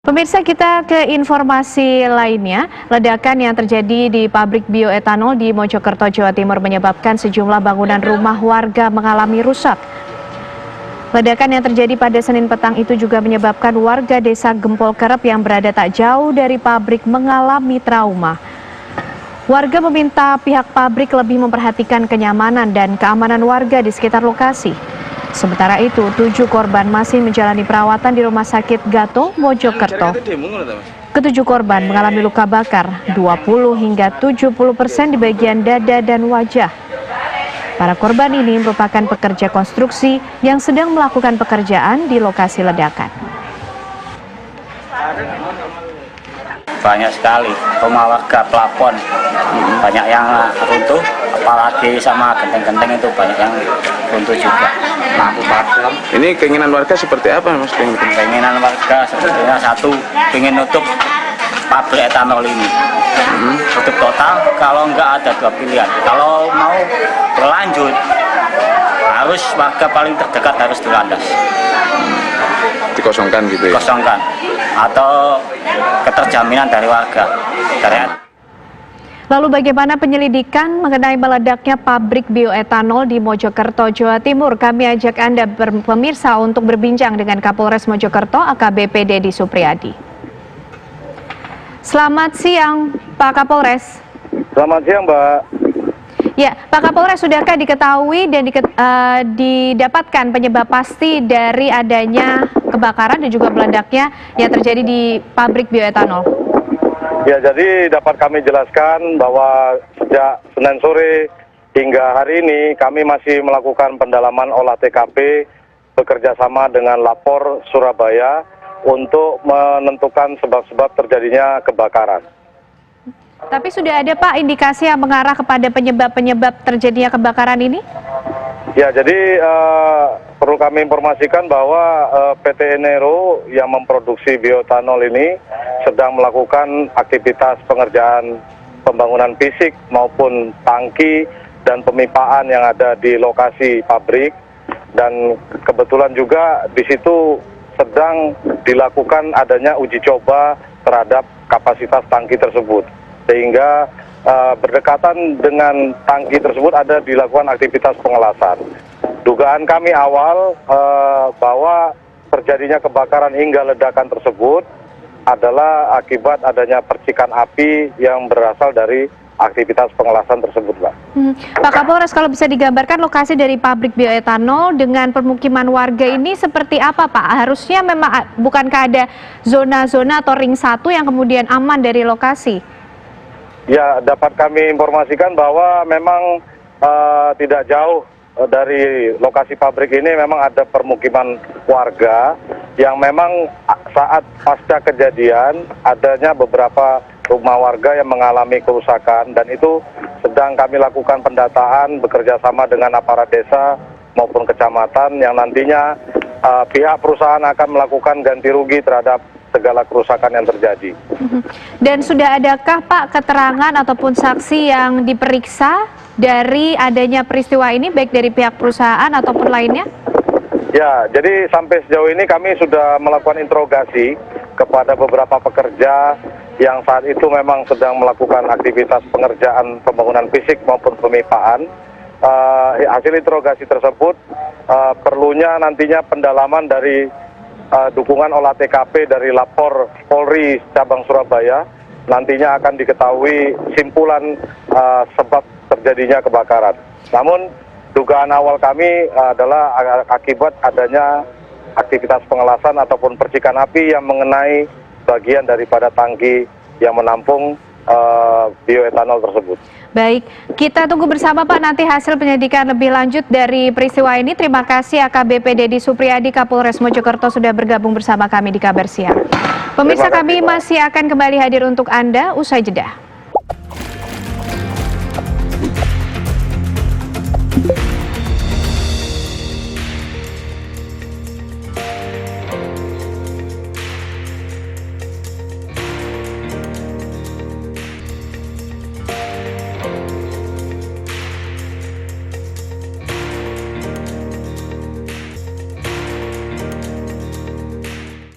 Pemirsa, kita ke informasi lainnya. Ledakan yang terjadi di pabrik bioetanol di Mojokerto, Jawa Timur menyebabkan sejumlah bangunan rumah warga mengalami rusak. Ledakan yang terjadi pada Senin petang itu juga menyebabkan warga desa Gempol Kerep yang berada tak jauh dari pabrik mengalami trauma. Warga meminta pihak pabrik lebih memperhatikan kenyamanan dan keamanan warga di sekitar lokasi. Sementara itu, 7 korban masih menjalani perawatan di Rumah Sakit Gato, Mojokerto. Ketujuh korban mengalami luka bakar, 20 hingga 70% di bagian dada dan wajah. Para korban ini merupakan pekerja konstruksi yang sedang melakukan pekerjaan di lokasi ledakan. Banyak sekali rumah warga pelapon, banyak yang runtuh, apalagi sama genteng-genteng itu banyak yang runtuh juga. Ini keinginan warga seperti apa, Mas? Keinginan warga sepertinya satu, ingin nutup pabrik etanol ini, tutup total. Kalau enggak ada dua pilihan, kalau mau berlanjut harus warga paling terdekat harus dilandas, Dikosongkan gitu ya? kosongkan, atau keterjaminan dari warga. Lalu bagaimana penyelidikan mengenai meledaknya pabrik bioetanol di Mojokerto, Jawa Timur? Kami ajak Anda pemirsa untuk berbincang dengan Kapolres Mojokerto AKBP Dedi Supriyadi. Selamat siang, Pak Kapolres. Selamat siang, Mbak. Ya, Pak Kapolres, sudahkah diketahui dan didapatkan penyebab pasti dari adanya kebakaran dan juga meledaknya yang terjadi di pabrik bioetanol? Ya, jadi dapat kami jelaskan bahwa sejak Senin sore hingga hari ini kami masih melakukan pendalaman olah TKP bekerja sama dengan Lapor Surabaya untuk menentukan sebab-sebab terjadinya kebakaran. Tapi sudah ada, Pak, indikasi yang mengarah kepada penyebab terjadinya kebakaran ini? Ya, jadi perlu kami informasikan bahwa PT Enero yang memproduksi bioetanol ini sedang melakukan aktivitas pengerjaan pembangunan fisik maupun tangki dan pemipaan yang ada di lokasi pabrik, dan kebetulan juga di situ sedang dilakukan adanya uji coba terhadap kapasitas tangki tersebut, sehingga berdekatan dengan tangki tersebut ada dilakukan aktivitas pengelasan. Dugaan kami awal bahwa terjadinya kebakaran hingga ledakan tersebut adalah akibat adanya percikan api yang berasal dari aktivitas pengelasan tersebut, Pak. Pak Kapolres, kalau bisa digambarkan lokasi dari pabrik bioetanol dengan permukiman warga ini seperti apa, Pak? Harusnya memang bukankah ada zona-zona atau ring 1 yang kemudian aman dari lokasi? Ya, dapat kami informasikan bahwa memang tidak jauh dari lokasi pabrik ini memang ada permukiman warga yang memang saat pasca kejadian adanya beberapa rumah warga yang mengalami kerusakan, dan itu sedang kami lakukan pendataan bekerja sama dengan aparat desa maupun kecamatan yang nantinya pihak perusahaan akan melakukan ganti rugi terhadap segala kerusakan yang terjadi. Dan sudah adakah, Pak, keterangan ataupun saksi yang diperiksa dari adanya peristiwa ini, baik dari pihak perusahaan ataupun lainnya? Ya, jadi sampai sejauh ini kami sudah melakukan interogasi kepada beberapa pekerja yang saat itu memang sedang melakukan aktivitas pengerjaan pembangunan fisik maupun pemipaan. Hasil interogasi tersebut perlunya nantinya pendalaman dari dukungan olah TKP dari Lapor Polri Cabang Surabaya. Nantinya akan diketahui simpulan sebab terjadinya kebakaran. Namun dugaan awal kami adalah akibat adanya aktivitas pengelasan ataupun percikan api yang mengenai bagian daripada tangki yang menampung bioetanol tersebut. Baik, kita tunggu bersama, Pak, nanti hasil penyelidikan lebih lanjut dari peristiwa ini. Terima kasih AKBP Dedi Supriyadi, Kapolres Mojokerto, sudah bergabung bersama kami di Kabar Siang. Pemirsa, kami masih akan kembali hadir untuk Anda usai jeda.